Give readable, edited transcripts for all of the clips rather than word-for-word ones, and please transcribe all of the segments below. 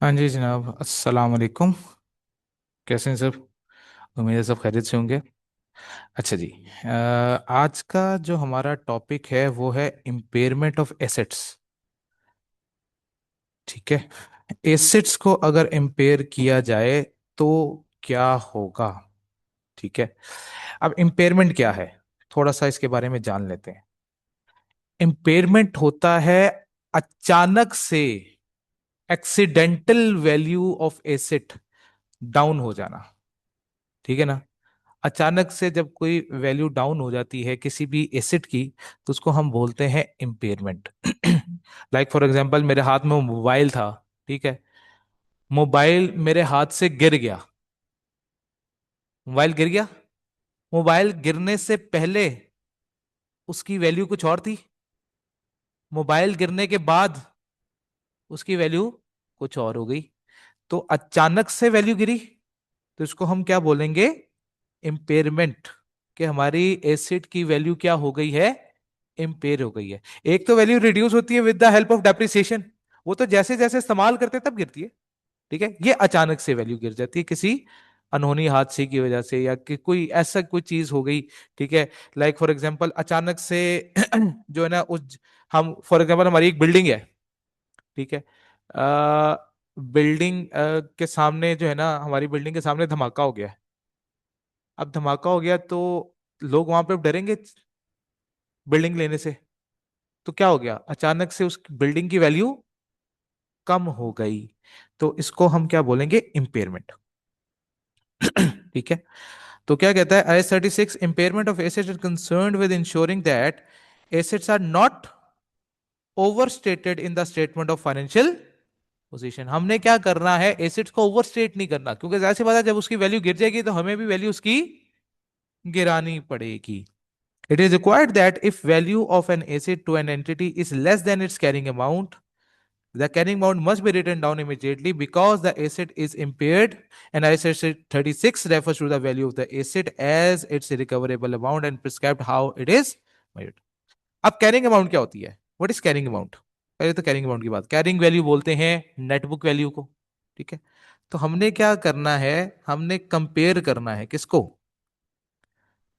हाँ जी जनाब, अस्सलाम वालेकुम। कैसे हैं सब? उम्मीद है सब खैरियत से होंगे। अच्छा जी। आज का जो हमारा टॉपिक है वो है इम्पेयरमेंट ऑफ एसेट्स। ठीक है। एसेट्स को अगर इम्पेयर किया जाए तो क्या होगा? ठीक है। अब इम्पेयरमेंट क्या है, थोड़ा सा इसके बारे में जान लेते हैं। इम्पेयरमेंट होता है अचानक से accidental value of asset down हो जाना। ठीक है ना। अचानक से जब कोई वैल्यू डाउन हो जाती है किसी भी एसेट की तो उसको हम बोलते हैं इम्पेयरमेंट। लाइक फॉर एग्जांपल, मेरे हाथ में मोबाइल था। ठीक है। मोबाइल मेरे हाथ से गिर गया। मोबाइल गिर गया। मोबाइल गिरने से पहले उसकी वैल्यू कुछ और थी। मोबाइल गिरने के बाद उसकी वैल्यू कुछ और हो गई। तो अचानक से वैल्यू गिरी तो इसको हम क्या बोलेंगे? इम्पेयरमेंट। कि हमारी एसेट की वैल्यू क्या हो गई है? इम्पेयर हो गई है। एक तो वैल्यू रिड्यूस होती है with the help of depreciation. वो तो जैसे जैसे इस्तेमाल करते हैं तब गिरती है। ठीक है। ये अचानक से वैल्यू गिर जाती है किसी अनहोनी हादसे की वजह से या कि कोई ऐसा कोई चीज हो गई। ठीक है। लाइक फॉर एग्जांपल अचानक से जो है ना उस हम फॉर एग्जांपल हमारी एक बिल्डिंग है। ठीक है। बिल्डिंग के सामने जो है ना, हमारी बिल्डिंग के सामने धमाका हो गया। अब धमाका हो गया तो लोग वहां पे डरेंगे बिल्डिंग लेने से। तो क्या हो गया, अचानक से उस बिल्डिंग की वैल्यू कम हो गई। तो इसको हम क्या बोलेंगे? इम्पेयरमेंट। ठीक है। तो क्या कहता है IS 36, impairment of assets is concerned with insuring that assets are not over stated in the statement of financial position. हमने क्या करना है, एसेट्स को ओवर स्टेट नहीं करना, क्योंकि जाहिर सी बात है जब उसकी वैल्यू गिर जाएगी तो हमें भी वैल्यू उसकी गिरानी पड़ेगी। It is required that if value of an asset to an entity is less than its carrying amount, the carrying amount must be written down immediately because the asset is impaired. And IAS 36 refers to the value of the asset as its recoverable amount and prescribed how it is measured. अब carrying amount क्या होती है? What is carrying amount? पहले तो carrying amount की बात, carrying value बोलते हैं नेटबुक वैल्यू को। ठीक है। तो हमने क्या करना है, हमने कंपेयर करना है किसको?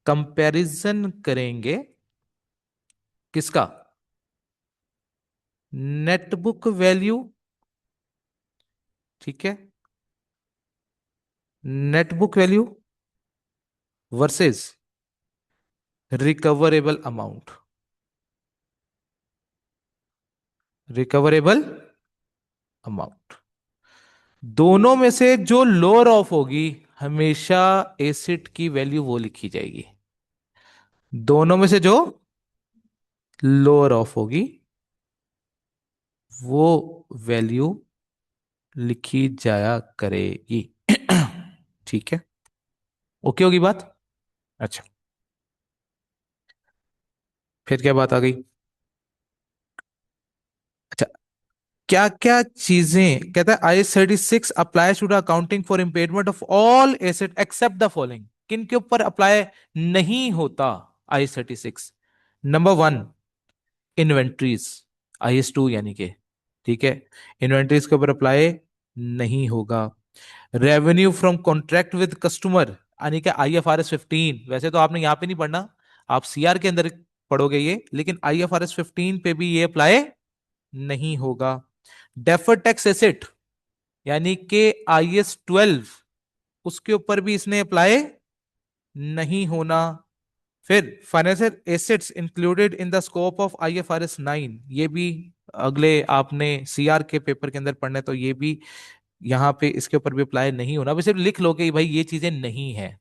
कंपैरिजन करेंगे किसका? Net book value. ठीक है। Net book value versus recoverable amount. Recoverable amount दोनों में से जो लोअर ऑफ होगी हमेशा एसिड की वैल्यू वो लिखी जाएगी। दोनों में से जो लोअर ऑफ होगी वो वैल्यू लिखी जाया करेगी। ठीक है। ओके होगी बात? अच्छा। फिर क्या बात आ गई? अच्छा, क्या क्या चीजें कहता है IS 36 apply to the accounting for impairment of all asset except the following. किन के ऊपर अप्लाई नहीं होता IS 36? Number one, inventories. IS 2 यानी कि, ठीक है, इन्वेंट्रीज के ऊपर अप्लाई नहीं होगा। Revenue from contract with customer यानी कि IFRS 15, वैसे तो आपने यहां पे नहीं पढ़ना, आप CR के अंदर पढ़ोगे ये, लेकिन IFRS 15 पे भी ये अप्लाई नहीं होगा। डेफर्ड टैक्स एसेट यानी कि IS 12, उसके ऊपर भी इसने अप्लाई नहीं होना। फिर financial assets included in the scope of IFRS 9, ये भी अगले आपने CR के पेपर के अंदर पढ़ना है, तो ये भी यहाँ पे इसके ऊपर भी अप्लाई नहीं होना, बस सिर्फ लिख लो कि भाई ये चीजें नहीं है।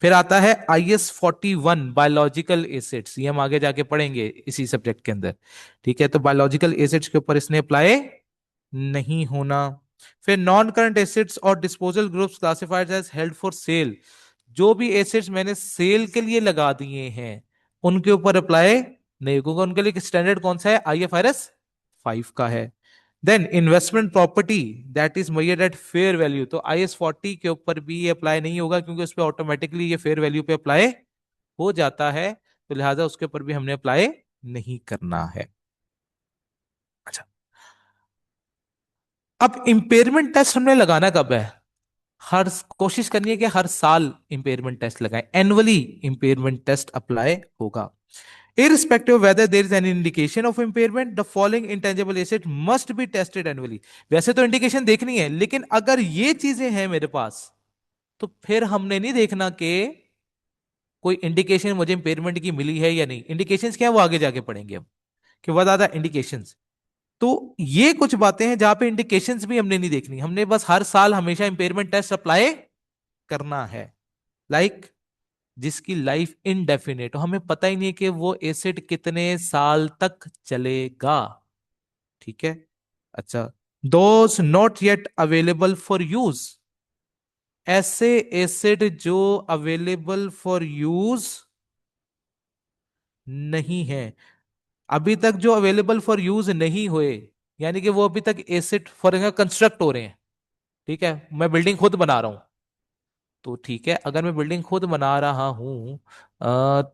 फिर आता है IS 41, बायोलॉजिकल एसेट्स, ये हम आगे जाके पढ़ेंगे इसी सब्जेक्ट के अंदर। ठीक है। तो बायोलॉजिकल एसेट्स के ऊपर इसने अप्लाई नहीं होना। फिर नॉन करंट एसेट्स और disposal groups classified as held for sale, जो भी एसेट्स मैंने सेल के लिए लगा दिए हैं उनके ऊपर अप्लाई नहीं, क्योंकि उनके लिए स्टैंडर्ड कौन सा है? IFRS 5 का है। Then investment property that is measured at fair value, तो IS 40 के ऊपर भी ये अप्लाई नहीं होगा क्योंकि उस पर ऑटोमेटिकली ये फेयर वैल्यू पे अप्लाई हो जाता है, तो लिहाजा उसके ऊपर भी हमने अप्लाई नहीं करना है। अच्छा। अब इंपेयरमेंट टेस्ट हमने लगाना कब है? हर कोशिश करनी है कि हर साल इंपेयरमेंट टेस्ट लगाएं, एनुअली इंपेयरमेंट टेस्ट अप्लाई होगा। Irrespective of whether there is an indication of impairment, the following intangible asset must be tested annually। वैसे तो इंडिकेशन देखनी है, लेकिन अगर ये चीजें हैं मेरे पास, तो फिर हमने नहीं देखना कि कोई इंडिकेशन मुझे इंपेयरमेंट की मिली है या नहीं। इंडिकेशंस क्या है वो आगे जाके पढ़ेंगे हम, कि व्हाट आर द इंडिकेशंस। तो ये कुछ बातें हैं जहां पे इंडिकेशंस भी हमने नहीं देखनी, हमने बस हर साल हमेशा इंपेयरमेंट टेस्ट अप्लाई करना है। लाइक जिसकी लाइफ इनडेफिनेट हो, हमें पता ही नहीं है कि वो एसिड कितने साल तक चलेगा। ठीक है। अच्छा, those not yet available for use, ऐसे एसिड जो अवेलेबल फॉर यूज नहीं है, अभी तक जो अवेलेबल फॉर यूज नहीं हुए, यानी कि वो अभी तक एसिड फॉर कंस्ट्रक्ट हो रहे हैं। ठीक है, मैं बिल्डिंग खुद बना रहा हूं, तो ठीक है, अगर मैं बिल्डिंग खुद बना रहा हूं,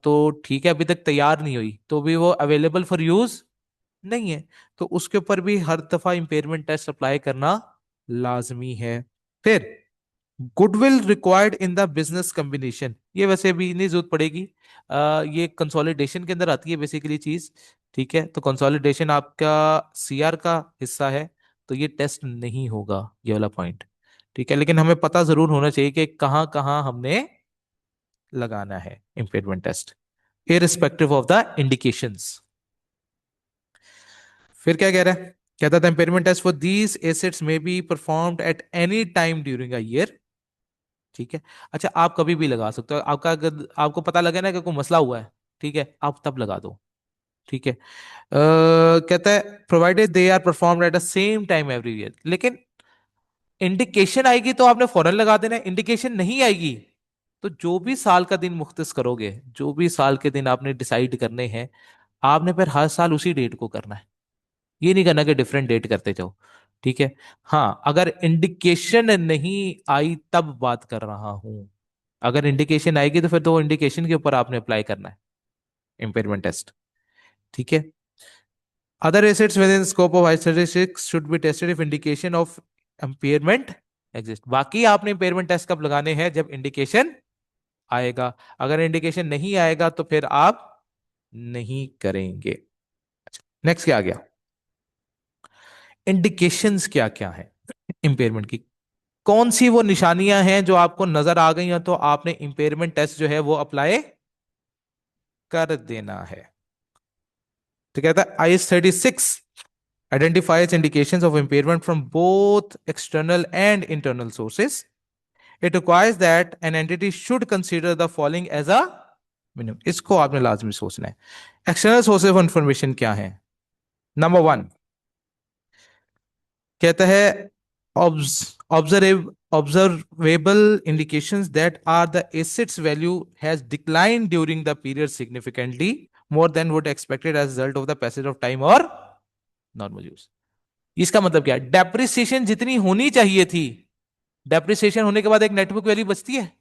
तो ठीक है, अभी तक तैयार नहीं हुई, तो भी वो अवेलेबल फॉर यूज नहीं है, तो उसके ऊपर भी हर दफा इंपेयरमेंट टेस्ट अप्लाई करना लाजमी है। फिर goodwill required in the business combination, ये वैसे भी नहीं जरूरत पड़ेगी, ये कंसोलिडेशन के अंदर आती है बेसिकली चीज। ठीक है, तो कंसोलिडेशन आपका सीआर का हिस्सा है, तो ये टेस्ट नहीं होगा, ये वाला पॉइंट। ठीक है, लेकिन हमें पता जरूर होना चाहिए कि कहाँ कहाँ हमने लगाना है impairment test, irrespective of the indications. फिर क्या कह रहा है? कहता था impairment test for these assets may be performed at any time during a year. ठीक है। अच्छा, आप कभी भी लगा सकते हो, आपका अगर आपको पता लगे ना कि कोई मसला हुआ है, ठीक है, आप तब लगा दो। ठीक है। कहता है provided they are performed at the same time every year, लेकिन इंडिकेशन आएगी तो आपने फौरन लगा देना है, इंडिकेशन नहीं आएगी तो जो भी साल का दिन मुख्तस करोगे, जो भी साल के दिन आपने डिसाइड करने हैं, आपने फिर हर साल उसी डेट को करना है, ये नहीं करना कि डिफरेंट डेट करते जाओ। ठीक है। हाँ, अगर इंडिकेशन नहीं आई तब बात कर रहा हूं, अगर इंडिकेशन आएगी तो फिर तो इंडिकेशन के ऊपर आपने अप्लाई करना है इम्पेयरमेंट टेस्ट। ठीक है। Other assets within scope of statistics should be tested if indication of impairment exist. बाकी आपने इम्पेयरमेंट टेस्ट कब लगाने हैं? जब इंडिकेशन आएगा। अगर इंडिकेशन नहीं आएगा तो फिर आप नहीं करेंगे। नेक्स्ट क्या आ गया? इंडिकेशंस क्या क्या है इंपेयरमेंट की? कौन सी वो निशानियां हैं जो आपको नजर आ गई हैं तो आपने इंपेयरमेंट टेस्ट जो है वो अप्लाई कर देना है? तो कहता है IS-36 identifies indications of impairment from both external and internal sources. It requires that an entity should consider the following as a minimum। इसको आपने लाजमी सोचना है। एक्सटर्नल सोर्सेज ऑफ इंफॉर्मेशन क्या है? नंबर वन, कहता है observable indications that are the assets value has declined during the period significantly more than would expected as a result of the passage of time or normal use। इसका मतलब क्या है? Depreciation जितनी होनी चाहिए थी, डेप्रिसिएशन होने के बाद एक नेटवर्क वैल्यू बचती है,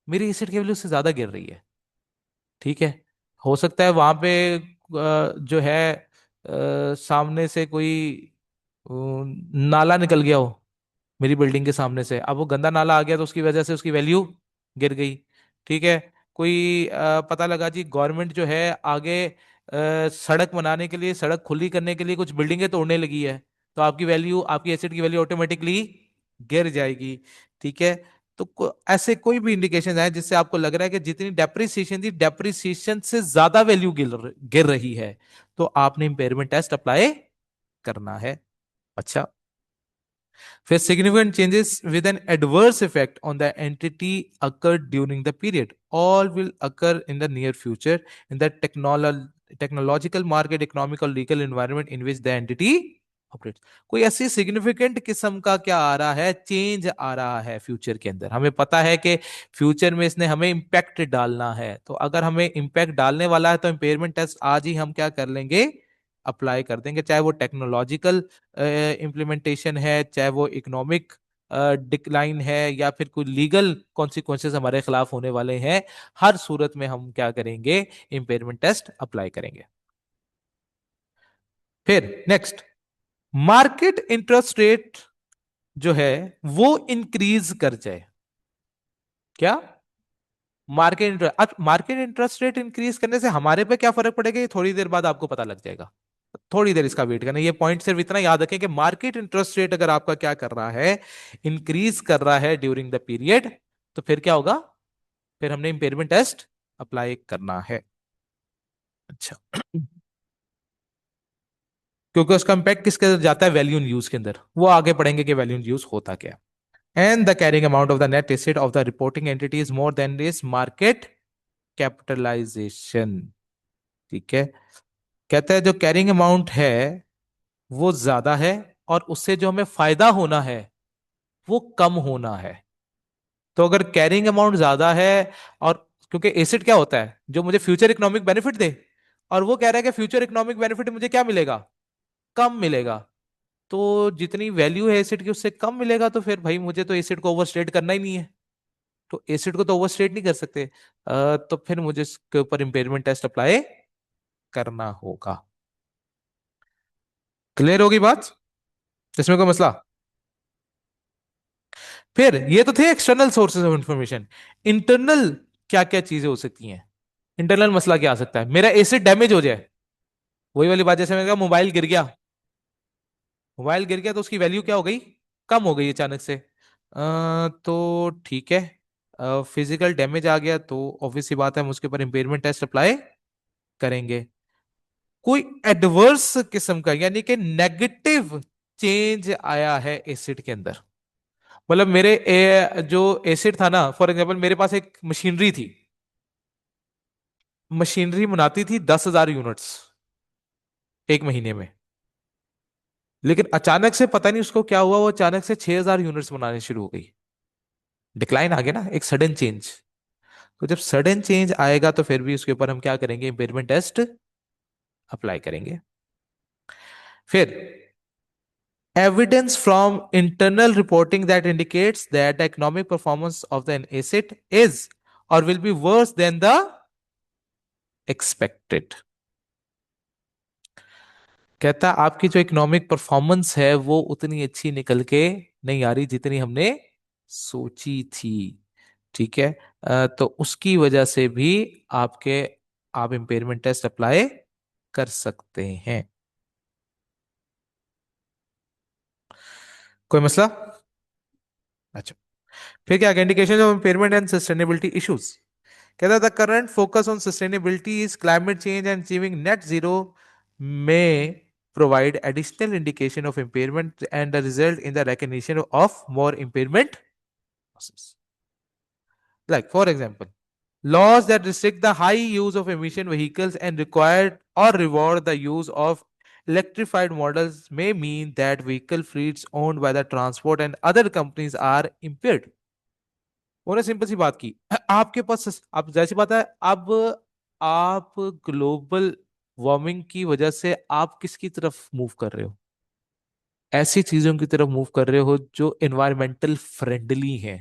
मेरी एसेट की वैल्यू से ज्यादा गिर रही है। ठीक है। हो सकता है वहां पे जो है सामने से कोई नाला निकल गया हो मेरी बिल्डिंग के सामने से, अब वो गंदा नाला आ गया तो उसकी वजह से उसकी वैल्यू गिर गई। ठीक है। कोई पता लगा जी गवर्नमेंट जो है आगे सड़क बनाने के लिए, सड़क खुली करने के लिए कुछ बिल्डिंगें तोड़ने लगी है, तो आपकी वैल्यू, आपकी एसेट की वैल्यू ऑटोमेटिकली गिर जाएगी। ठीक है। तो ऐसे कोई भी इंडिकेशन है जिससे आपको लग रहा है कि जितनी डेप्रिसिएशन थी, डेप्रिसिएशन से ज्यादा वैल्यू गिर गिर रही है, तो आपने इंपेयरमेंट टेस्ट अप्लाई करना है। अच्छा, where significant changes with an adverse effect on the entity occurred during the period. All will occur in the near future in the technological, market, economic or legal environment in which the entity operates। कोई ऐसी significant किस्म का क्या आ रहा है, change आ रहा है future के अंदर, हमें पता है कि फ्यूचर में इसने हमें इम्पैक्ट डालना है, तो अगर हमें इम्पैक्ट डालने वाला है तो इम्पेयरमेंट टेस्ट आज ही हम क्या कर लेंगे? अप्लाई कर देंगे, चाहे वो टेक्नोलॉजिकल इम्प्लीमेंटेशन है, चाहे वो इकोनॉमिक डिक्लाइन है, या फिर कोई लीगल कॉन्सिक्वेंसेस हमारे खिलाफ होने वाले हैं, हर सूरत में हम क्या करेंगे? इंपेयरमेंट टेस्ट अप्लाई करेंगे। फिर नेक्स्ट, मार्केट इंटरेस्ट रेट जो है वो इंक्रीज कर जाए। क्या? मार्केट इंटरेस्ट, अब मार्केट इंटरेस्ट रेट इंक्रीज करने से हमारे पे क्या फर्क पड़ेगा, ये थोड़ी देर बाद आपको पता लग जाएगा। थोड़ी देर इसका वेट करना, ये पॉइंट सिर्फ इतना याद रखें कि मार्केट इंटरेस्ट रेट अगर आपका क्या कर रहा है, इंक्रीज कर रहा है ड्यूरिंग द पीरियड, तो फिर क्या होगा, फिर हमने इंपेयरमेंट टेस्ट अप्लाई करना है। अच्छा। क्योंकि उसका इंपैक्ट किसके अंदर जाता है, वैल्यू इन यूज के अंदर, वो आगे पढ़ेंगे कि वैल्यू इन यूज होता क्या है। And the carrying amount of the net asset of the reporting entity is more than this market capitalization. ठीक है। कहता है जो कैरिंग अमाउंट है वो ज्यादा है, और उससे जो हमें फायदा होना है वो कम होना है। तो अगर कैरिंग अमाउंट ज्यादा है, और क्योंकि एसेट क्या होता है, जो मुझे फ्यूचर इकोनॉमिक बेनिफिट दे, और वो कह रहा है कि फ्यूचर इकोनॉमिक बेनिफिट मुझे क्या मिलेगा, कम मिलेगा। तो जितनी वैल्यू है एसेट की उससे कम मिलेगा, तो फिर भाई मुझे तो एसेट को ओवरस्टेट करना ही नहीं है। तो एसेट को तो ओवरस्टेट नहीं कर सकते। तो फिर मुझे इसके ऊपर इंपेयरमेंट टेस्ट अप्लाई करना होगा। क्लियर होगी बात? इसमें कोई मसला? फिर ये तो थे external sources of information. Internal क्या क्या चीजें हो सकती हैं? इंटरनल मसला क्या आ सकता है, मेरा एसेट डैमेज हो जाए। वही वाली बात, जैसे मैंने कहा मोबाइल गिर गया, मोबाइल गिर गया तो उसकी वैल्यू क्या हो गई, कम हो गई अचानक से। तो ठीक है, फिजिकल डैमेज आ गया तो ऑब्वियस सी बात है हम उसके ऊपर इंपेयरमेंट टेस्ट अप्लाई करेंगे। कोई एडवर्स किस्म का यानी कि नेगेटिव चेंज आया है एसिड के अंदर, मतलब मेरे जो एसिड था ना, फॉर एग्जांपल मेरे पास एक मशीनरी थी, मशीनरी बनाती थी 10,000 यूनिट्स एक महीने में, लेकिन अचानक से पता नहीं उसको क्या हुआ, वो अचानक से 6,000 यूनिट्स बनाने शुरू हो गई। डिक्लाइन आ गया ना, एक सडन चेंज। तो जब सडन चेंज आएगा तो फिर भी उसके ऊपर हम क्या करेंगे, इम्पेयरमेंट टेस्ट अप्लाई करेंगे। फिर evidence from internal reporting that indicates that the economic performance of the asset is or will be worse than the expected। कहता आपकी जो इकोनॉमिक परफॉर्मेंस है वो उतनी अच्छी निकल के नहीं आ रही जितनी हमने सोची थी। ठीक है। तो उसकी वजह से भी आपके आप इंपेयरमेंट टेस्ट अप्लाई कर सकते हैं। कोई मसला? अच्छा। फिर क्या, indication of impairment and sustainability issues. कहता the current focus on sustainability is climate change and achieving net zero may provide additional indication of impairment and the result in the recognition of more impairment losses. Like for example, laws that restrict the high use of emission vehicles and require or reward the use of electrified models may mean that vehicle fleets owned by the transport and other companies are impaired। उन्होंने simple सी बात की, आपके पास आप जैसी बात है, अब आप ग्लोबल वार्मिंग की वजह से आप किसकी तरफ मूव कर रहे हो, ऐसी चीजों की तरफ मूव कर रहे हो जो एनवायरमेंटल फ्रेंडली हैं।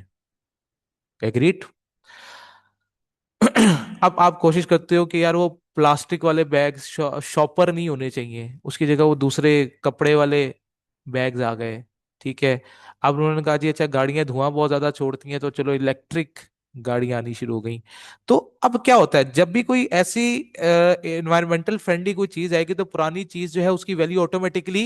एग्रीड। अब आप कोशिश करते हो कि यार वो प्लास्टिक वाले बैग शॉपर नहीं होने चाहिए, उसकी जगह वो दूसरे कपड़े वाले बैग्स आ गए। ठीक है। अब उन्होंने कहा जी अच्छा गाड़ियां धुआं बहुत ज्यादा छोड़ती हैं तो चलो इलेक्ट्रिक गाड़ियां आनी शुरू हो गई। तो अब क्या होता है, जब भी कोई ऐसी एनवायरमेंटल फ्रेंडली कोई चीज आएगी तो पुरानी चीज जो है उसकी वैल्यू ऑटोमेटिकली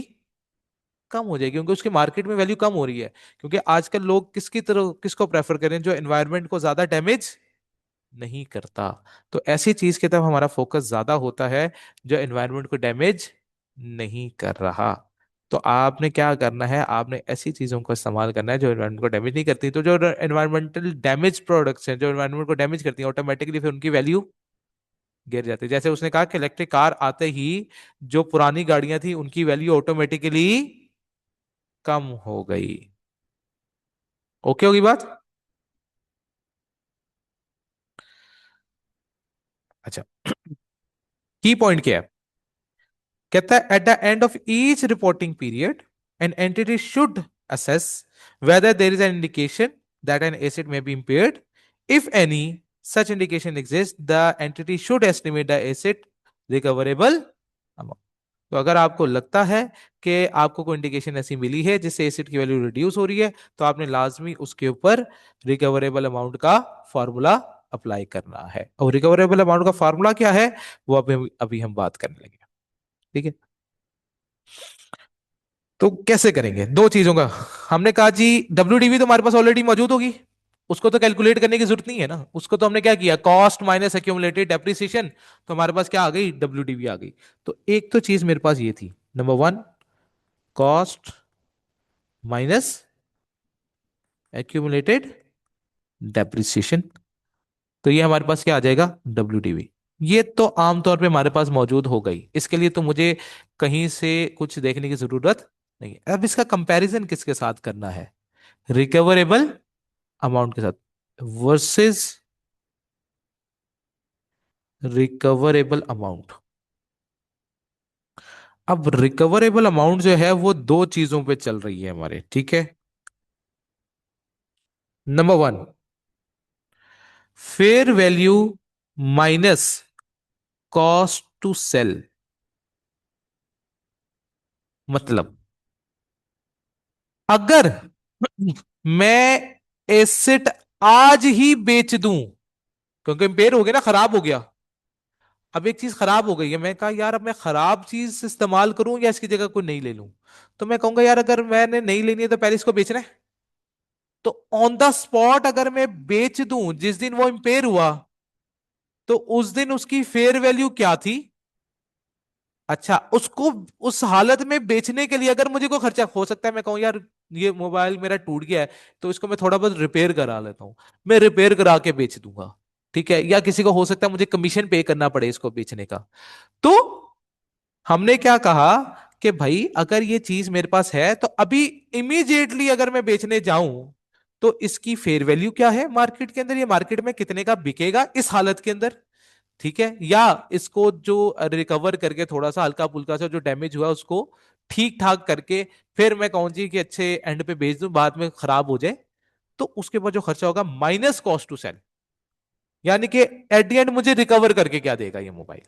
कम हो जाएगी, क्योंकि उसकी मार्केट में वैल्यू कम हो रही है। क्योंकि आजकल लोग किसकी तरह किसको प्रेफर करें, जो एनवायरनमेंट को ज्यादा डैमेज नहीं करता। तो ऐसी चीज की तरफ हमारा फोकस ज्यादा होता है जो एनवायरनमेंट को डैमेज नहीं कर रहा। तो आपने क्या करना है, आपने ऐसी चीजों का इस्तेमाल करना है जो एनवायरनमेंट को डैमेज नहीं करती। तो जो एनवायरमेंटल डैमेज प्रोडक्ट्स हैं जो एनवायरनमेंट को डैमेज करती हैं, ऑटोमेटिकली फिर उनकी वैल्यू गिर जाती है। जैसे उसने कहा कि इलेक्ट्रिक कार आते ही जो पुरानी गाड़ियां थी उनकी वैल्यू ऑटोमेटिकली कम हो गई। ओके होगी बात? अच्छा। की पॉइंट क्या है, कहता है at the end of each reporting period an entity should assess whether there is an indication that an asset may be impaired. If any such indication exists, the entity should estimate the asset recoverable amount. तो अगर आपको लगता है कि आपको कोई indication ऐसी मिली है जिससे एसिड की वैल्यू रिड्यूस हो रही है, तो आपने लाजमी उसके ऊपर रिकवरेबल अमाउंट का फॉर्मूला अप्लाई करना है। और रिकवरेबल अमाउंट का फॉर्मूला क्या है, वो अभी अभी हम बात करने लगे। ठीक है, तो कैसे करेंगे दो चीजों का। हमने कहा जी WDV तो हमारे पास ऑलरेडी मौजूद होगी, उसको तो कैलकुलेट करने की जरूरत नहीं है ना। उसको तो हमने क्या किया, कॉस्ट माइनस एक्यूमुलेटेड डेप्रिसिएशन, तो हमारे पास क्या आ गई, WDV आ गई। तो एक तो चीज मेरे पास ये थी, number one, cost minus accumulated depreciation. तो ये हमारे पास क्या आ जाएगा, WDV। ये तो आमतौर पे हमारे पास मौजूद हो गई, इसके लिए तो मुझे कहीं से कुछ देखने की जरूरत नहीं है। अब इसका कंपैरिजन किसके साथ करना है, रिकवरेबल अमाउंट के साथ वर्सेस रिकवरेबल अमाउंट। अब रिकवरेबल अमाउंट जो है वो दो चीजों पे चल रही है हमारे, ठीक है। Number one, fair value minus cost to sell. मतलब अगर मैं एसेट आज ही बेच दूं, क्योंकि इम्पेयर हो गया ना, खराब हो गया। अब एक चीज खराब हो गई है, मैं कहा यार अब मैं खराब चीज इस्तेमाल करूं या इसकी जगह कोई नई ले लूं। तो मैं कहूंगा यार अगर मैंने नई लेनी है तो पहले इसको बेचना है। तो ऑन द स्पॉट अगर मैं बेच दूं जिस दिन वो इंपेयर हुआ, तो उस दिन उसकी फेयर वैल्यू क्या थी। अच्छा, उसको उस हालत में बेचने के लिए अगर मुझे कोई खर्चा हो सकता है, मैं कहूं यार ये मोबाइल मेरा टूट गया है, तो इसको मैं थोड़ा बहुत रिपेयर करा लेता हूं, मैं रिपेयर करा के बेच दूंगा। ठीक है, या किसी को हो सकता है मुझे कमीशन पे करना पड़े इसको बेचने का। तो हमने क्या कहा कि भाई अगर ये चीज मेरे पास है तो अभी इमीडिएटली अगर मैं बेचने जाऊं, तो इसकी फेयर वैल्यू क्या है मार्केट के अंदर, ये मार्केट में कितने का बिकेगा इस हालत के अंदर। ठीक है, या इसको जो रिकवर करके थोड़ा सा हल्का फुल्का सा जो डैमेज हुआ उसको ठीक ठाक करके फिर मैं कहूँ जी कि अच्छे एंड पे बेच दूं, बाद में खराब हो जाए, तो उसके बाद जो खर्चा होगा माइनस कॉस्ट टू सेल, यानी कि एट द एंड मुझे रिकवर करके क्या देगा ये मोबाइल।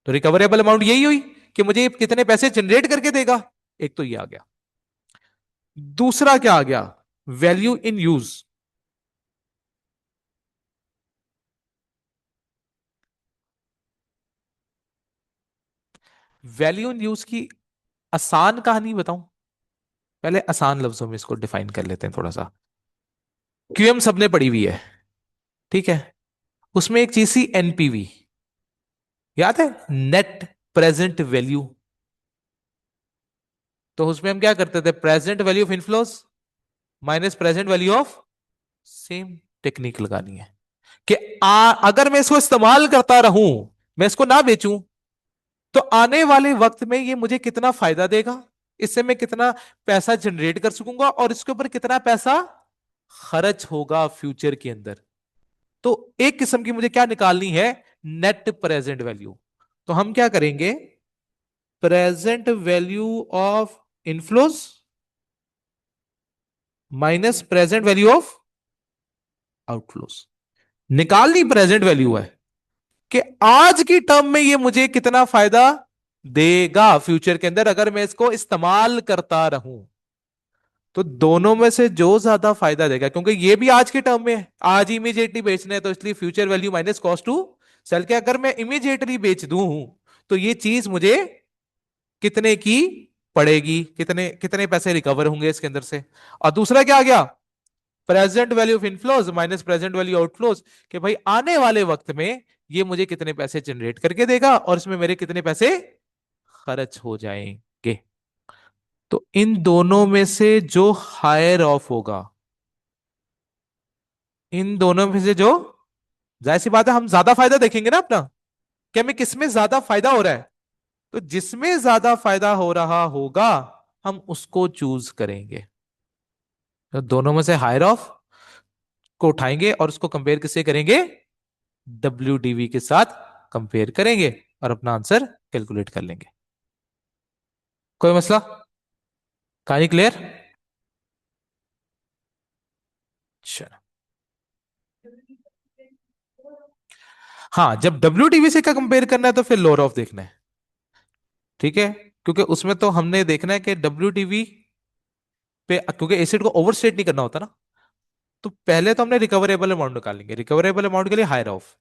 तो रिकवरेबल अमाउंट यही हुई कि मुझे कितने पैसे जनरेट करके देगा। एक तो ये आ गया। दूसरा क्या आ गया, value in use. Value in use की आसान कहानी बताऊं, पहले आसान लफ्जों में इसको डिफाइन कर लेते हैं थोड़ा सा। क्यूएम सबने पढ़ी हुई है, ठीक है। उसमें एक चीज थी NPV, याद है, नेट प्रेजेंट वैल्यू। तो उसमें हम क्या करते थे, present value of inflows minus present value of, same technique लगानी है कि अगर मैं इसको इस्तेमाल करता रहूं, मैं इसको ना बेचूं, तो आने वाले वक्त में ये मुझे कितना फायदा देगा, इससे मैं कितना पैसा जनरेट कर सकूंगा और इसके ऊपर कितना पैसा खर्च होगा फ्यूचर के अंदर। तो एक किस्म की मुझे क्या निकालनी है, नेट प्रेजेंट वैल्यू। तो हम क्या करेंगे, present value of inflows minus present value of outflows. निकालनी प्रेजेंट वैल्यू है कि आज की टर्म में ये मुझे कितना फायदा देगा फ्यूचर के अंदर अगर मैं इसको इस्तेमाल करता रहूं। तो दोनों में से जो ज्यादा फायदा देगा, क्योंकि ये भी आज के टर्म में है, आज इमीडिएटली बेचना है, तो इसलिए future value minus cost to sell के, अगर मैं इमीडिएटली बेच दूं तो ये चीज मुझे कितने की पड़ेगी, कितने कितने पैसे रिकवर होंगे इसके अंदर से। और दूसरा क्या आ गया, present value of inflows minus present value outflows, कि भाई आने वाले वक्त में ये मुझे कितने पैसे जनरेट करके देगा और इसमें मेरे कितने पैसे खर्च हो जाएंगे। तो इन दोनों में से जो हायर ऑफ होगा, इन दोनों में से जो, जाहिर सी बात है हम ज्यादा फायदा देखेंगे ना अपना, कि हमें किसमें ज्यादा फायदा हो रहा है। तो जिसमें ज्यादा फायदा हो रहा होगा हम उसको चूज करेंगे। तो दोनों में से हायर ऑफ को उठाएंगे और उसको कंपेयर किससे करेंगे, WDV के साथ कंपेयर करेंगे और अपना आंसर कैलकुलेट कर लेंगे। कोई मसला, कहानी क्लियर। चलो, हाँ जब WDV से क्या कंपेयर करना है तो फिर लोअर ऑफ देखना है। ठीक है, क्योंकि उसमें तो हमने देखना है कि डब्ल्यू पे, क्योंकि एसिड को ओवरस्टेट नहीं करना होता ना। तो पहले तो हमने रिकवरेबल अमाउंट निकालेंगे, रिकवरेबल अमाउंट के लिए हायर ऑफ,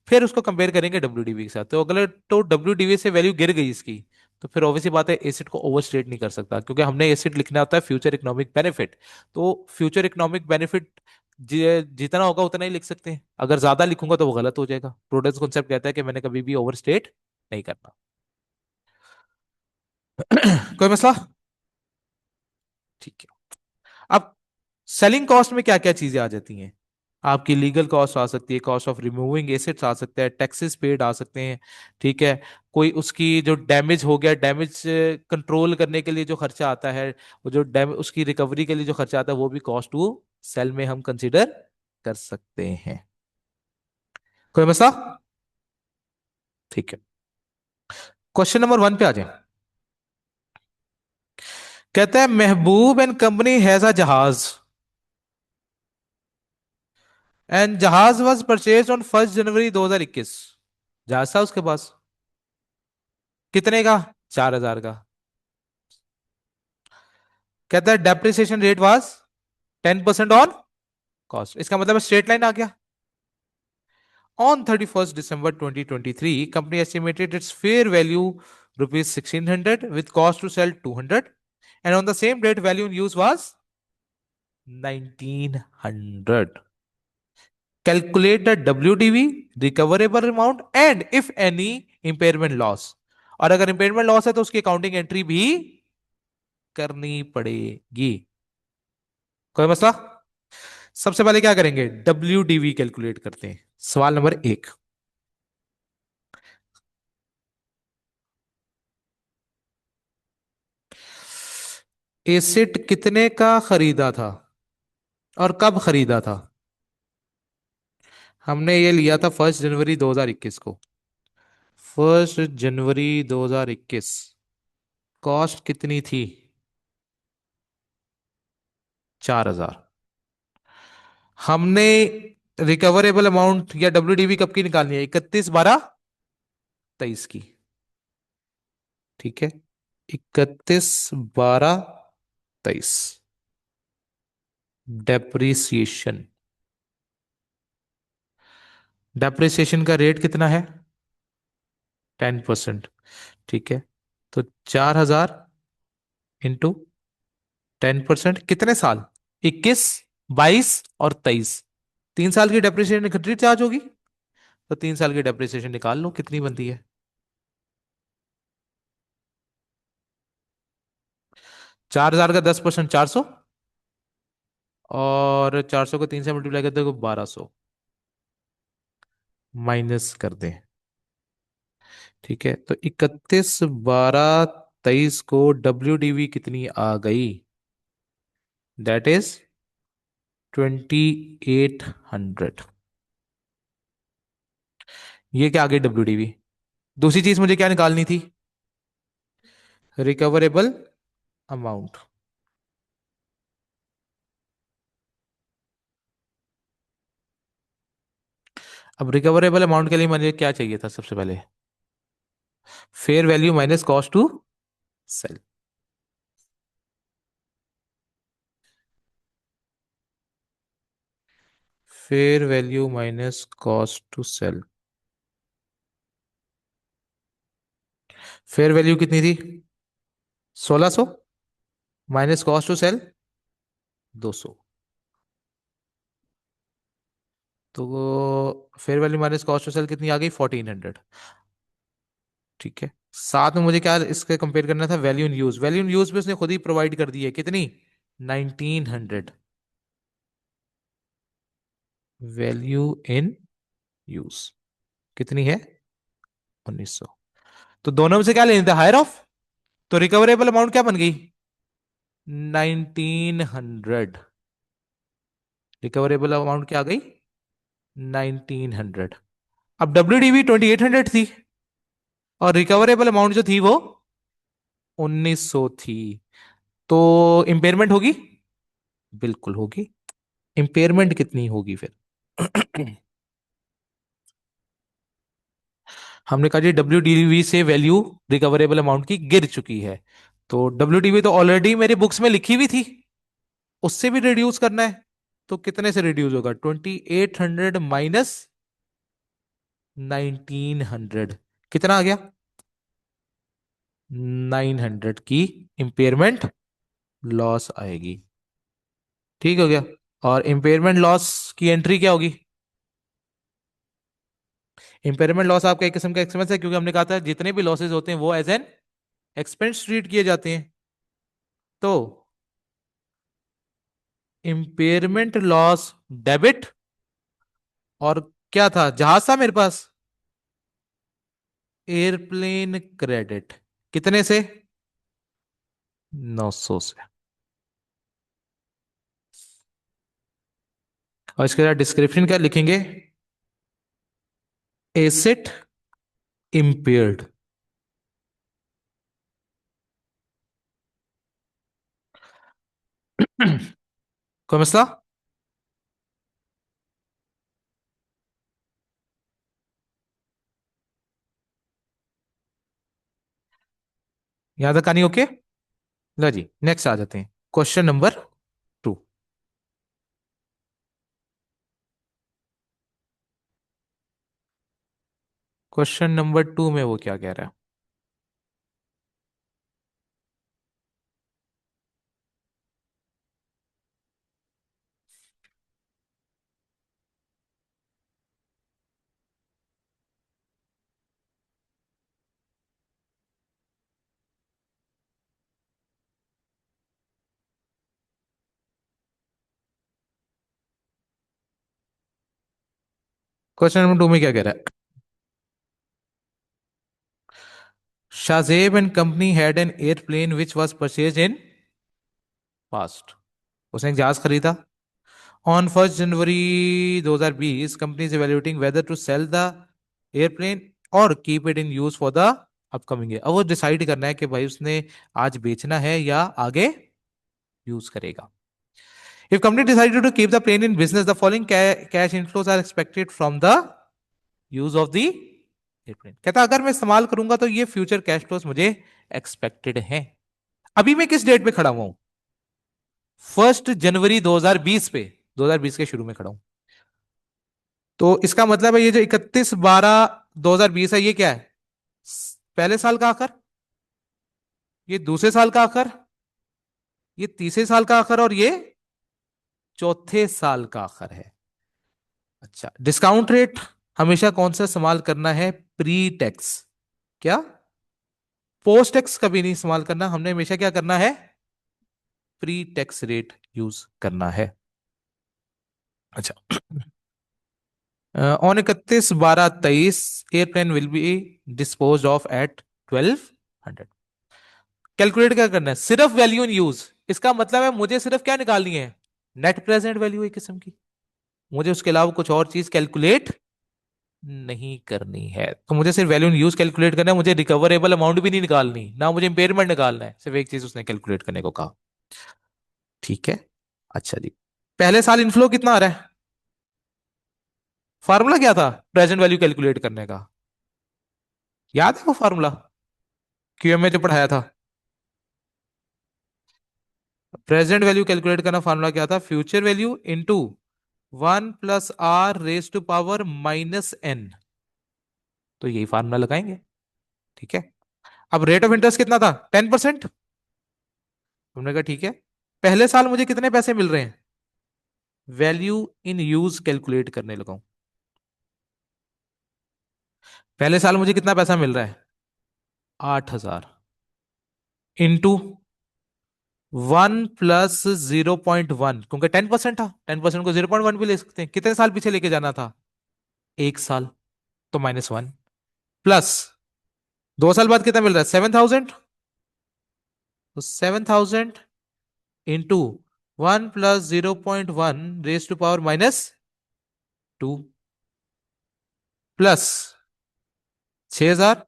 फिर उसको कंपेयर करेंगे डब्ल्यूडीवी के साथ। तो अगर तो डब्ल्यूडीवी से वैल्यू गिर गई इसकी, तो फिर ऑब्वियसली बात है एसिड को ओवरस्टेट नहीं कर सकता, क्योंकि हमने एसिड लिखना होता है फ्यूचर इकोनॉमिक बेनिफिट। तो फ्यूचर इकोनॉमिक बेनिफिट जितना होगा उतना ही लिख सकते हैं, अगर ज्यादा लिखूंगा तो वो गलत हो जाएगा। प्रोडक्ट कॉन्सेप्ट कहता है कि मैंने कभी भी ओवरस्टेट नहीं करना। कोई मसला? ठीक है। अब सेलिंग कॉस्ट में क्या क्या चीजें आ जाती हैं? आपकी लीगल कॉस्ट आ सकती है, कॉस्ट ऑफ रिमूविंग एसेट्स आ सकता है, टैक्सेस पेड आ सकते हैं। ठीक है। कोई उसकी जो डैमेज हो गया, डैमेज कंट्रोल करने के लिए जो खर्चा आता है, वो जो डैमेज उसकी रिकवरी के लिए जो खर्चा आता है, वो भी कॉस्ट टू सेल में हम कंसीडर कर सकते हैं। कोई मसला? ठीक है। क्वेश्चन नंबर 1 पे आ जाए। कहता है महबूब एंड कंपनी हैज अ जहाज, एंड जहाज वाज परचेज ऑन 1 जनवरी 2021। जहाज था उसके पास, कितने का? 4,000 का। कहता है depreciation rate was 10% on cost. इसका मतलब स्ट्रेट लाइन आ गया। On 31 December 2023 company estimated its fair value rupees 1600 with cost to sell 200, and on the same date value in use was 1900। Calculate the WDV, recoverable amount, and if any impairment loss. और अगर impairment loss है तो उसकी accounting entry भी करनी पड़ेगी। कोई मसला? सबसे पहले क्या करेंगे? WDV कैलकुलेट करते हैं। सवाल नंबर 1। एसिड कितने का खरीदा था और कब खरीदा था? हमने ये लिया था 1 जनवरी 2021 को। 1 जनवरी 2021। कॉस्ट कितनी थी? 4,000। हमने रिकवरेबल अमाउंट या WDV कब की निकालनी है? 31/12/23 की। ठीक है। 31/12/23। डेप्रिसिएशन, डेप्रिसिएशन का रेट कितना है? 10%। ठीक है। तो 4,000 इंटू 10% कितने साल? 21, 22 और 23। 3 साल की डेप्रिसिएशन इकट्ठी चार्ज होगी। तो 3 साल की डेप्रिसिएशन निकाल लो कितनी बनती है। 4,000 का 10% 400, और 400 को 3 से मल्टीप्लाई करते हो 1,200। माइनस कर दें। ठीक है। तो 31/12/23 को WDV कितनी आ गई? That is 2,800। ये क्या आ गई? WDV। दूसरी चीज मुझे क्या निकालनी थी? Recoverable amount. अब रिकवरेबल अमाउंट के लिए मुझे क्या चाहिए था सबसे पहले? Fair value minus cost to sell. Fair value minus cost to sell. Fair value कितनी थी? 1,600 माइनस कॉस्ट टू सेल 200। तो fair value minus cost to sell कितनी आ गई? 1,400। ठीक है। साथ में मुझे क्या इसके कंपेयर करना था? Value in use. Value in use पे उसने खुद ही प्रोवाइड कर दी है कितनी? 1,900। वैल्यू इन यूज कितनी है? 1,900। तो दोनों में से क्या लेना था? Higher of. तो रिकवरेबल अमाउंट क्या बन गई? 1,900। रिकवरेबल अमाउंट क्या आ गई? 1,900। अब WDV 2,800 थी, और रिकवरेबल अमाउंट जो थी वो 1,900 थी। तो इंपेयरमेंट होगी? बिल्कुल होगी। इंपेयरमेंट कितनी होगी फिर? हमने कहा जी WDV से वैल्यू रिकवरेबल अमाउंट की गिर चुकी है, तो WDV तो ऑलरेडी मेरे बुक्स में लिखी हुई थी, उससे भी रिड्यूस करना है। तो कितने से रिड्यूस होगा? 2800 माइनस 1900, कितना आ गया? 900 की इंपेयरमेंट लॉस आएगी। ठीक हो गया। और इंपेयरमेंट लॉस की एंट्री क्या होगी? इंपेयरमेंट लॉस आपका एक किस्म का एक्सपेंस है, क्योंकि हमने कहा था जितने भी लॉसेज होते हैं वो एज एन एक्सपेंस ट्रीट किए जाते हैं। तो इंपेयरमेंट लॉस डेबिट, और क्या था, जहाज था मेरे पास, एयरप्लेन क्रेडिट। कितने से? 900 से। और इसके बाद डिस्क्रिप्शन क्या लिखेंगे? Asset impaired. कोई मसला? यहां तक कहानी ओके? लो जी, नेक्स्ट आ जाते हैं, क्वेश्चन नंबर 2। क्वेश्चन नंबर 2 में वो क्या कह रहा है? क्वेश्चन नंबर 2 में क्या कह रहा है? Shahzeb and company had an airplane which was purchase in past. उसने एक जहाज खरीदा। On 1 January 2020 company is evaluating whether to sell the airplane or keep it in use for the upcoming year. अब वो डिसाइड करना है कि भाई उसने आज बेचना है या आगे यूज करेगा। If company decided to keep the plane in business the following cash inflows are expected from the use of the airplane. कहता अगर मैं इस्तेमाल करूंगा तो ये फ्यूचर कैश फ्लोज मुझे एक्सपेक्टेड है। अभी मैं किस डेट पे खड़ा हुआ हूं? 1 जनवरी 2020 पे, 2020 के शुरू में खड़ा हूं। तो इसका मतलब है ये जो 31/12/2020 है, ये क्या है? पहले साल का आखिर, ये दूसरे साल का आखिर, ये तीसरे साल का आखिर, और ये चौथे साल का आखिर है। अच्छा, डिस्काउंट रेट हमेशा कौन सा इस्तेमाल करना है? Pre tax. क्या? पोस्ट टैक्स कभी नहीं इस्तेमाल करना, हमने हमेशा क्या करना है? प्री टैक्स रेट यूज करना है। अच्छा, on 31/12/23 airplane will be dispose of at 1200। Calculate क्या करना है? सिर्फ वैल्यू इन यूज। इसका मतलब है मुझे सिर्फ क्या निकालनी है? नेट प्रेजेंट वैल्यू एक किस्म की। मुझे उसके अलावा कुछ और चीज कैलकुलेट नहीं करनी है। तो मुझे सिर्फ वैल्यू इन यूज कैलकुलेट करना है, मुझे रिकवरेबल अमाउंट भी नहीं निकालनी, ना मुझे इंपेयरमेंट निकालना है, सिर्फ एक चीज उसने कैलकुलेट करने को कहा। ठीक है। अच्छा जी, पहले साल इनफ्लो कितना आ रहा है? फार्मूला क्या था प्रेजेंट वैल्यू कैलकुलेट करने का? याद है वो फार्मूला? क्यूएम में जो पढ़ाया था। प्रेजेंट वैल्यू कैलकुलेट करना फार्मूला क्या था? Future value into 1 + r⁻⁻n। तो यही फार्मूला लगाएंगे। ठीक है। अब रेट ऑफ इंटरेस्ट कितना था? 10%। हमने कहा ठीक है। पहले साल मुझे कितने पैसे मिल रहे हैं? वैल्यू इन यूज कैलकुलेट करने लगा हूं। पहले साल मुझे कितना पैसा मिल रहा है? 8,000 इंटू 1 + 0.1, क्योंकि 10% था, 10% को 0.1 भी ले सकते हैं। कितने साल पीछे लेके जाना था? 1 साल। तो -1 प्लस 2 साल बाद कितना मिल रहा है? 7,000। तो 7,000 into 1 + 0.1 raise to power -2 plus 6,000।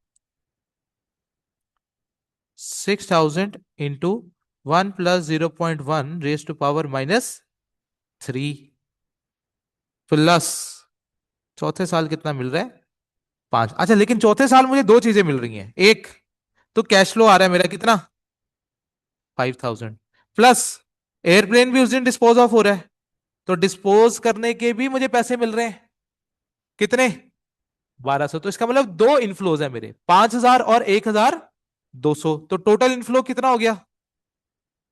6,000 into 1 + 0.1 raise to power -3 plus चौथे साल कितना मिल रहा है? 5। अच्छा, लेकिन चौथे साल मुझे दो चीजें मिल रही हैं। एक तो कैश फ्लो आ रहा है मेरा कितना, 5,000, प्लस एयरप्लेन भी उस दिन डिस्पोज ऑफ हो रहा है, तो डिस्पोज करने के भी मुझे पैसे मिल रहे हैं। कितने, 1,200। तो इसका मतलब दो इनफ्लोज है मेरे, 5,000 और 1,200। तो टोटल इनफ्लो कितना हो गया,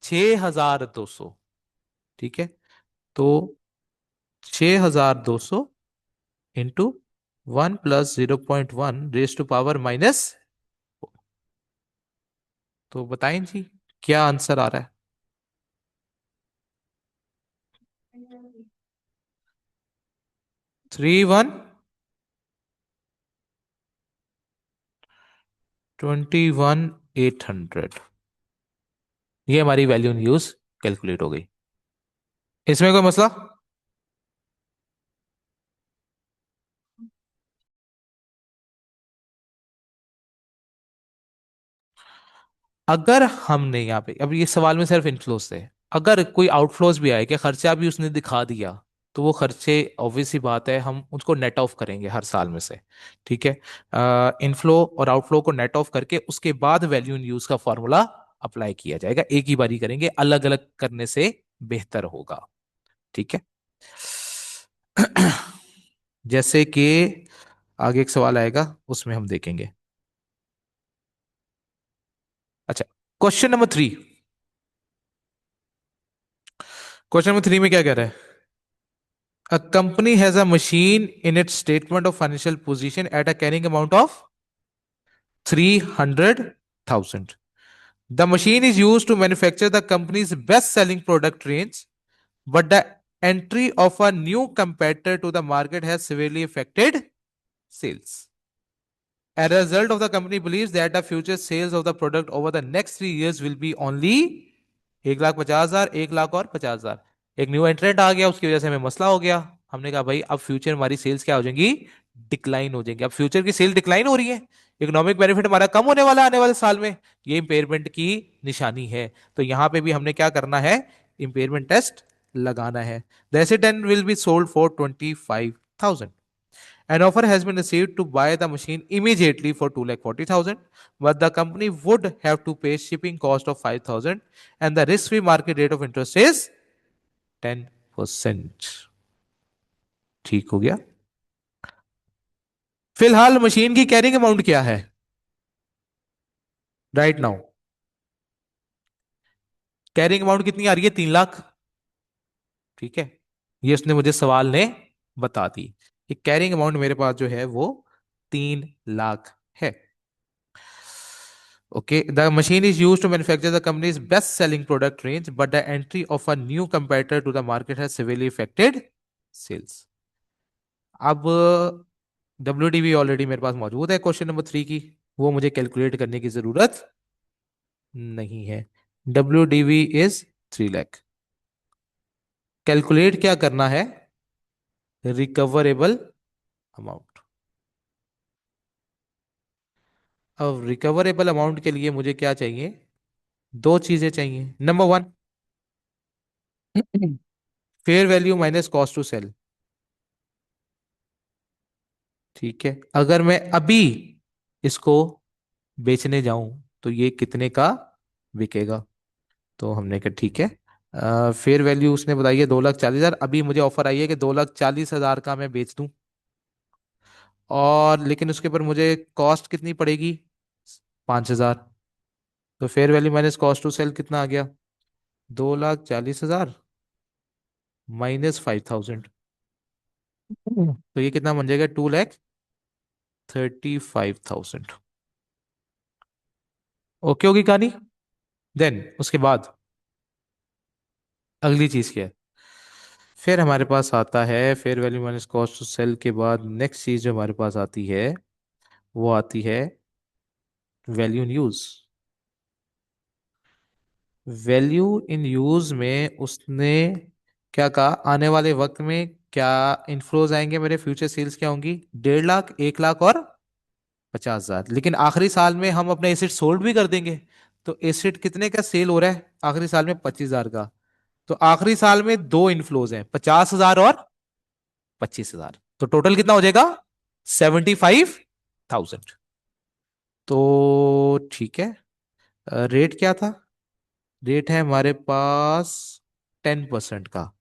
6,200। ठीक है, तो 6,200 into 1 + 0.1 raise to power minus. तो बताएं जी, क्या आंसर आ रहा है। 31,21,800, ये हमारी वैल्यू इन यूज कैलकुलेट हो गई। इसमें कोई मसला। अगर हमने यहाँ पे, अब ये सवाल में सिर्फ इनफ्लोस थे, अगर कोई आउटफ्लोज भी आए कि खर्चा भी उसने दिखा दिया, तो वो खर्चे ऑब्वियस सी बात है हम उसको नेट ऑफ करेंगे हर साल में से। ठीक है, इनफ्लो और आउटफ्लो को नेट ऑफ करके उसके बाद वैल्यू इन यूज का फॉर्मूला अप्लाई किया जाएगा। एक ही बारी करेंगे, अलग अलग करने से बेहतर होगा। ठीक है। जैसे कि आगे एक सवाल आएगा, उसमें हम देखेंगे। अच्छा, क्वेश्चन नंबर 3। क्वेश्चन नंबर 3 में क्या कह रहा है। A company has a machine in its statement of financial position at a carrying amount of 300,000. The machine is used to manufacture the company's best selling product range, but the entry of a new competitor to the market has severely affected sales. As a result of the company believes that the future sales of the product over the next 3 years will be only 1,50,000, 1,00,000 और 50,000। एक new एंट्रेंट आ गया, उसकी वजह से हमें मसला हो गया। हमने कहा भाई अब फ्यूचर हमारी सेल्स क्या हो जाएंगी, डिक्लाइन हो जाएंगी। अब फ्यूचर की सेल डिक्लाइन हो रही है, इकोनॉमिक बेनिफिट हमारा कम होने वाला है आने वाले साल में, ये इंपेयरमेंट की निशानी है। तो यहां पे भी हमने क्या करना है, इंपेयरमेंट टेस्ट लगाना है। The asset then will be sold for 25,000। An offer has been received to buy the machine immediately for 2,40,000, but the company would have to pay shipping cost of 5,000 and the risk-free market rate of interest is 10%। ठीक हो गया। फिलहाल machine की carrying amount क्या है right now. Carrying amount कितनी आ रही है, 3 लाख। ठीक है, ये उसने मुझे सवाल ने बता दी कि कैरिंग अमाउंट मेरे पास जो है वो 3 लाख है। Okay, the machine is used to manufacture the company's best-selling product range, but the entry of a new competitor to the market has severely affected sales. अब WDV ऑलरेडी मेरे पास मौजूद है क्वेश्चन नंबर 3 की, वो मुझे कैलकुलेट करने की जरूरत नहीं है। WDV is 3 lakh. कैलकुलेट क्या करना है, रिकवरेबल अमाउंट। अब रिकवरेबल अमाउंट के लिए मुझे क्या चाहिए, दो चीजें चाहिए। Number 1, fair value minus cost to sell. ठीक है, अगर मैं अभी इसको बेचने जाऊं तो ये कितने का बिकेगा। तो हमने कहा ठीक है, फेयर वैल्यू उसने बताई है 2,40,000। अभी मुझे ऑफर आई है कि 2,40,000 का मैं बेच दूं, और लेकिन उसके ऊपर मुझे कॉस्ट कितनी पड़ेगी, 5,000। तो fair value minus cost to sell कितना आ गया, 2,40,000 -5,000। तो ये कितना बन जाएगा, 2,35,000। ओके होगी कहानी। देन उसके बाद अगली चीज क्या है, फिर हमारे पास आता है fair value minus cost to sell के बाद नेक्स्ट चीज जो हमारे पास आती है वो आती है value in use. Value in use में उसने क्या कहा, आने वाले वक्त में क्या इनफ्लोज आएंगे, मेरे फ्यूचर सेल्स क्या होंगी, 1,50,000, 1,00,000 और 50,000। लेकिन आखिरी साल में हम अपने एसेट सोल्ड भी कर देंगे, तो एसेट कितने का सेल हो रहा है आखिरी साल में, 25,000 का। तो आखिरी साल में दो इनफ्लोज हैं, 50,000 और 25,000। तो टोटल कितना हो जाएगा, 75,000। थाउजेंड। तो ठीक है, रेट क्या था? रेट है हमारे पास 10% का।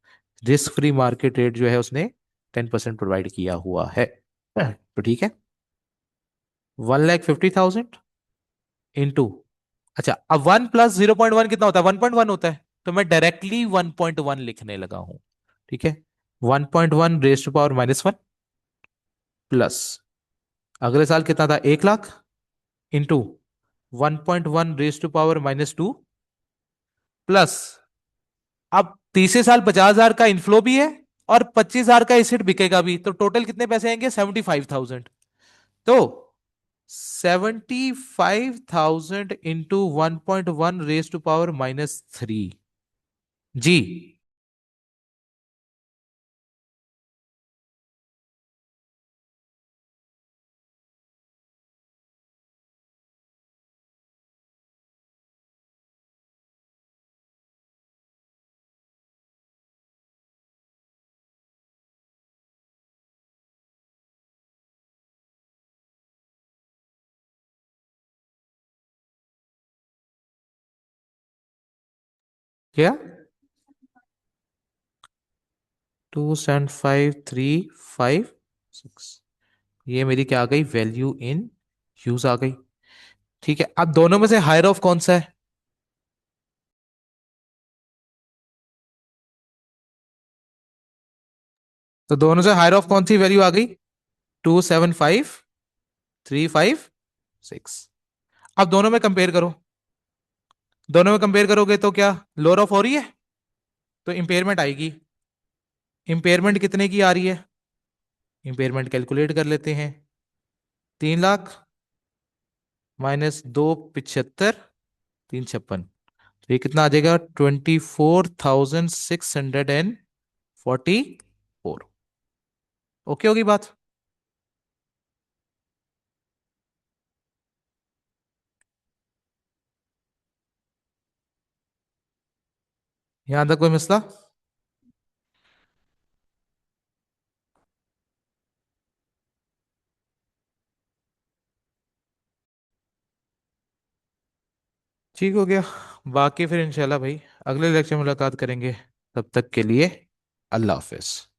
रिस्क फ्री मार्केट रेट जो है उसने 10% प्रोवाइड किया हुआ है। तो ठीक है, 1,50,000 इंटू, अच्छा अब 1 + 0.1 कितना होता है? 1.1 होता है। तो मैं डायरेक्टली 1.1 लिखने लगा हूं। ठीक है, 1.1 रेज टू पावर -1 प्लस अगले साल कितना था, 1 lakh, into 1.1 raise to power -2 plus अब तीसरे साल 50,000 का इनफ्लो भी है और 25,000 का एसिड बिकेगा भी, तो टोटल कितने पैसे आएंगे? 75,000। तो 75,000 इंटू 1.1 रेज टू पावर -3 जी। क्या? 275,356, ये मेरी क्या आ गई? वैल्यू इन यूज आ गई। ठीक है, अब दोनों में से हायर ऑफ कौन सा है? तो दोनों से हायर ऑफ कौन सी वैल्यू आ गई? 275,356। अब दोनों में कंपेयर करो। दोनों में कंपेयर करोगे तो क्या लोअर ऑफ हो रही है? तो इंपेयरमेंट आएगी। इंपेयरमेंट कितने की आ रही है? इंपेयरमेंट कैलकुलेट कर लेते हैं। 3 लाख -275, 356, तो ये कितना आ जाएगा? 24,644। ओके होगी बात? यहां तक कोई मसला? ठीक हो गया। बाकी फिर इंशाल्लाह भाई अगले लेक्चर में मुलाकात करेंगे। तब तक के लिए अल्लाह हाफिज।